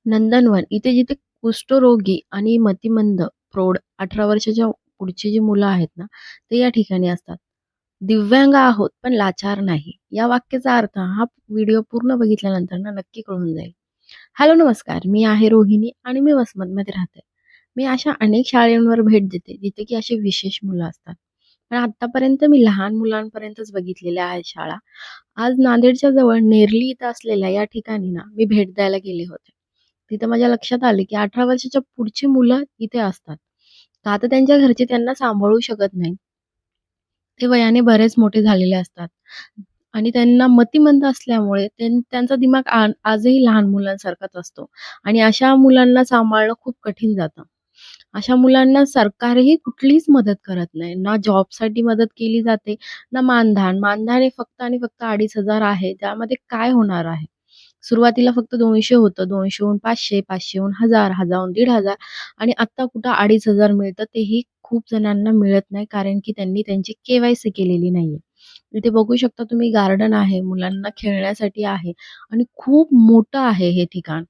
नंदनवन इथे जिथे कुष्ठरोगी आणि मतिमंद, प्रौढ 18 वर्षाच्या पुढची जी मुलं आहेत ना, ते या ठिकाणी असतात. दिव्यांग आहोत, पण लाचार नाही. या वाक्याचा अर्थ हा व्हिडिओ पूर्ण बघितल्यानंतर ना नक्की कळून जाईल. हॅलो, नमस्कार. मी आहे रोहिणी आणि मी वसमतमध्ये राहते. मी अशा अनेक शाळांवर भेट देते, जिथे की अशी विशेष मुलं असतात. पण आत्तापर्यंत मी लहान मुलांपर्यंतच बघितलेल्या आहेत शाळा. आज नांदेडच्या जवळ नेरली इथं असलेल्या या ठिकाणी ना मी भेट द्यायला गेले होते. तिथं माझ्या लक्षात आले, की 18 वर्षाच्या पुढची मुलं इथे असतात. का तर त्यांच्या घरचे त्यांना सांभाळू शकत नाही. ते वयाने बरेच मोठे झालेले असतात आणि त्यांना मतिमंद असल्यामुळे त्यांचा दिमाग आजही लहान मुलांसारखाच असतो आणि अशा मुलांना सांभाळणं खूप कठीण जातं. अशा मुलांना सरकारही कुठलीच मदत करत नाही. ना जॉबसाठी मदत केली जाते, ना मानधन. मानधन हे फक्त आणि फक्त 2,500 आहे. त्यामध्ये काय होणार आहे? सुरुवातीला फक्त 200 होतं. 200हून 500, 500हून 1000, 1000हून 1,500 आणि आत्ता कुठं 2,500 मिळतं. तेही खूप जणांना मिळत नाही कारण की त्यांनी त्यांची के-वाय-सी केलेली नाहीये. इथे बघू शकता तुम्ही गार्डन आहे, मुलांना खेळण्यासाठी आहे आणि खूप मोठं आहे हे ठिकाण.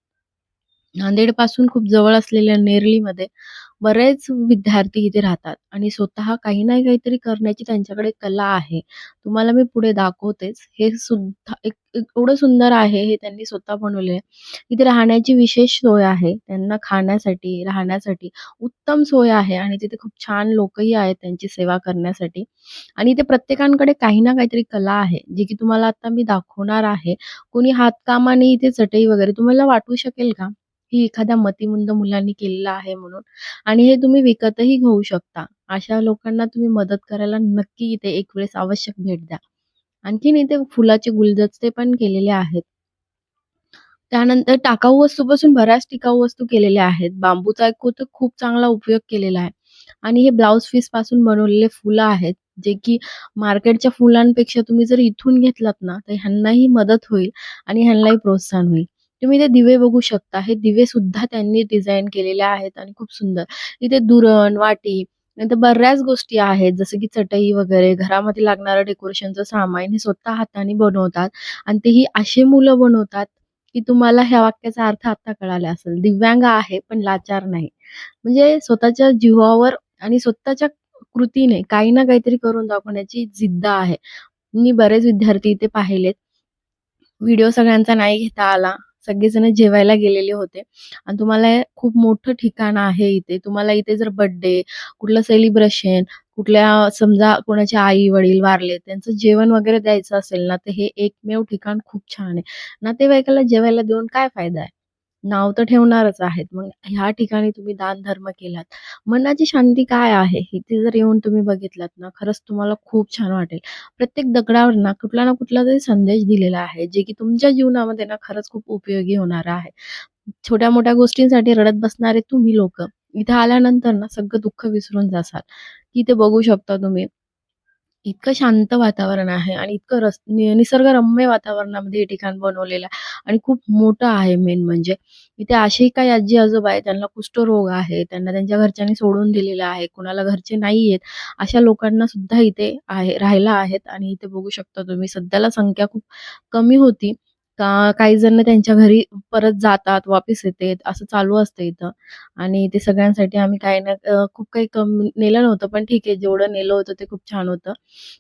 नांदेडपासून खूप जवळ असलेल्या नेरळीमध्ये बरेच विद्यार्थी इथे राहतात आणि स्वतः काही ना काहीतरी करण्याची त्यांच्याकडे कला आहे. तुम्हाला मी पुढे दाखवतेच. हे सुद्धा एवढं सुंदर आहे, हे त्यांनी स्वतः बनवले. इथे राहण्याची विशेष सोय आहे. त्यांना खाण्यासाठी, राहण्यासाठी उत्तम सोय आहे आणि तिथे खूप छान लोकही आहेत त्यांची सेवा करण्यासाठी आणि इथे प्रत्येकाकडे काही ना काहीतरी कला आहे, जी की तुम्हाला आता मी दाखवणार आहे. कोणी हातकामाने इथे चटई वगैरे तुम्हाला वाटू शकेल का? ही एखाद्या मतिमंद मुलांनी केलेलं आहे म्हणून आणि हे तुम्ही विकतही घेऊ शकता. अशा लोकांना तुम्ही मदत करायला नक्की इथे एक वेळेस आवश्यक भेट द्या. आणखीन इथे फुलाचे गुलदस्ते पण केलेले आहेत. त्यानंतर टाकाऊ वस्तूपासून बऱ्याच टिकाऊ वस्तू केलेल्या आहेत. बांबूचा एक खूप चांगला उपयोग केलेला आहे आणि हे ब्लाउज पीसपासून बनवलेले फुलं आहेत, जे की मार्केटच्या फुलांपेक्षा तुम्ही जर इथून घेतलात ना, तर ह्यांनाही मदत होईल आणि ह्यांनाही प्रोत्साहन होईल. तुम्ही ते दिवे बघू शकता. हे दिवे सुद्धा त्यांनी डिझाइन केलेले आहेत आणि खूप सुंदर. इथे दुरण, वाटी नंतर बऱ्याच गोष्टी आहेत, जसं की चटई वगैरे, घरामध्ये लागणारं डेकोरेशनचं सामान हे स्वतः हाताने बनवतात आणि तेही अशी मुलं बनवतात की तुम्हाला ह्या वाक्याचा अर्थ आता कळाला असेल. दिव्यांग आहे, पण लाचार नाही. म्हणजे स्वतःच्या जीवावर आणि स्वतःच्या कृतीने काही ना काहीतरी करून दाखवण्याची जिद्द आहे. मी बरेच विद्यार्थी इथे पाहिलेत. व्हिडिओ सगळ्यांचा नाही घेता आला. सगळेजण जेवायला गेलेले होते आणि तुम्हाला हे खूप मोठं ठिकाण आहे इथे. तुम्हाला इथे जर बर्थडे, कुठलं सेलिब्रेशन, कुठल्या समजा कोणाचे आई-वडील वारले, त्यांचं जेवण वगैरे द्यायचं असेल ना, तर हे एकमेव ठिकाण खूप छान आहे. नातेवाईकाला जेवायला देऊन काय फायदा आहे? नाव तर ठेवणारच आहेत. मग ह्या ठिकाणी तुम्ही दानधर्म केलात. मनाची शांती काय आहे? इथे जर येऊन तुम्ही बघितलात ना, खरंच तुम्हाला खूप छान वाटेल. प्रत्येक दगडावर ना कुठला ना कुठला तरी संदेश दिलेला आहे, जे की तुमच्या जीवनामध्ये ना खरंच खूप उपयोगी होणार आहे. छोट्या-मोठ्या गोष्टींसाठी रडत बसणारे तुम्ही लोकं, इथे आल्यानंतर ना सगळं दुःख विसरून जासाल. इथे बघू शकता तुम्ही इतकं शांत वातावरण आहे आणि इतकं निसर्गरम्य वातावरणामध्ये हे ठिकाण बनवलेलं आहे आणि खूप मोठं आहे मेन म्हणजे. इथे असेही काही आजी-आजोबा आहेत, त्यांना कुष्ठरोग आहे, त्यांना त्यांच्या घरच्यांनी सोडून दिलेलं आहे, कोणाला घरचे नाहीयेत, अशा लोकांना सुद्धा इथे राहायला आहेत आणि इथे बघू शकता तुम्ही सध्याला संख्या खूप कमी होती. काही जण त्यांच्या घरी परत जातात, वापस येतात, असं चालू असतं इथं आणि ते सगळ्यांसाठी आम्ही काही ना खूप काही कमी नेलं नव्हतं, पण ठीक आहे, जेवढं नेलं होतं ते खूप छान होतं.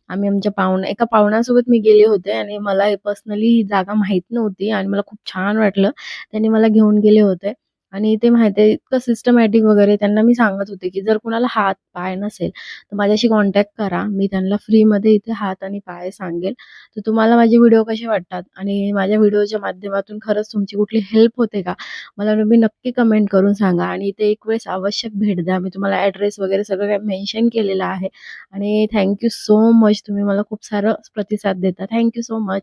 आम्ही आमच्या एका पाहुण्यासोबत मी गेले होते आणि मला हे पर्सनली ही जागा माहीत नव्हती आणि मला खूप छान वाटलं. त्यांनी मला घेऊन गेले होते आणि ते माहिती आहे इतकं सिस्टमॅटिक वगैरे त्यांना मी सांगत होते, की जर कुणाला हात, पाय नसेल, तर माझ्याशी कॉन्टॅक्ट करा. मी त्यांना फ्रीमध्ये इथे हात आणि पाय सांगेल. तर तुम्हाला माझे व्हिडिओ कसे वाटतात आणि माझ्या व्हिडिओच्या माध्यमातून खरंच तुमची कुठली हेल्प होते का? मला तुम्ही नक्की कमेंट करून सांगा आणि इथे एक वेळेस आवश्यक भेट द्या. मी तुम्हाला ॲड्रेस वगैरे सगळं काही मेन्शन केलेलं आहे. आणि थँक यू सो मच. तुम्ही मला खूप सारं प्रतिसाद देता. Thank you so much.